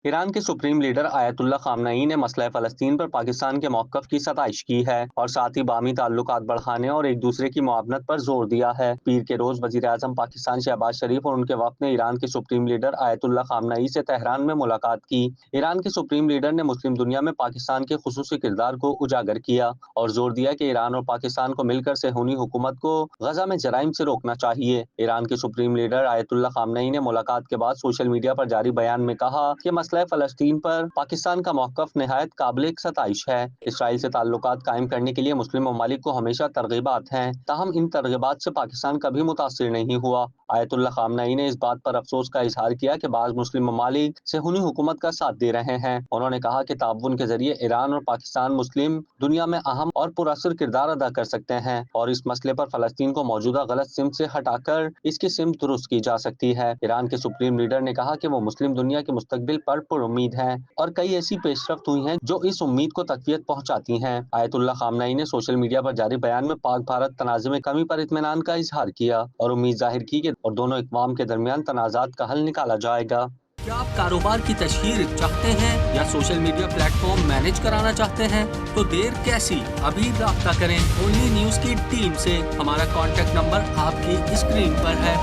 ایران کے supreme leader آیت اللہ خامنئی نے مسئلہ فلسطین پر پاکستان کے موقف کی ستائش کی ہے اور ساتھ ہی باہمی تعلقات بڑھانے اور ایک دوسرے کی معاونت پر زور دیا ہے۔ پیر کے روز وزیر اعظم پاکستان شہباز شریف اور ان کے وفد نے ایران کے سپریم لیڈر آیت اللہ خامنئی سے تہران میں ملاقات کی۔ ایران کے سپریم لیڈر نے مسلم دنیا میں پاکستان کے خصوصی کردار کو اجاگر کیا اور زور دیا کہ ایران اور پاکستان کو مل کر صہیونی حکومت کو غزہ میں جرائم سے روکنا چاہیے۔ ایران کے سپریم لیڈر آیت اللہ خامنئی نے ملاقات کے بعد سوشل میڈیا پر جاری بیان میں کہا کہ مسئلہ فلسطین پر پاکستان کا موقف نہایت قابل ستائش ہے۔ اسرائیل سے تعلقات قائم کرنے کے لیے مسلم ممالک کو ہمیشہ ترغیبات ہیں، تاہم ان ترغیبات سے پاکستان کبھی متاثر نہیں ہوا۔ آیت اللہ خامنئی نے اس بات پر افسوس کا اظہار کیا کہ بعض مسلم ممالک صہیونی حکومت کا ساتھ دے رہے ہیں۔ انہوں نے کہا کہ تعاون کے ذریعے ایران اور پاکستان مسلم دنیا میں اہم اور پراثر کردار ادا کر سکتے ہیں اور اس مسئلے پر فلسطین کو موجودہ غلط سمت سے ہٹا کر اس کی سمت درست کی جا سکتی ہے۔ ایران کے سپریم لیڈر نے کہا کہ وہ مسلم دنیا کے مستقبل پر امید ہیں اور کئی ایسی پیش رفت ہوئی ہیں جو اس امید کو تقویت پہنچاتی ہیں۔ آیت اللہ خامنئی نے سوشل میڈیا پر جاری بیان میں پاک بھارت تنازع میں کمی پر اطمینان کا اظہار کیا اور امید ظاہر کی کہ دونوں اقوام کے درمیان تنازعات کا حل نکالا جائے گا۔ کیا آپ کاروبار کی تشہیر چاہتے ہیں یا social media plate form manage کرانا چاہتے ہیں تو دیر کیسی، ابھی رابطہ کریں اونلی نیوز کی ٹیم سے۔ ہمارا کانٹیکٹ نمبر آپ کی اسکرین پر ہے۔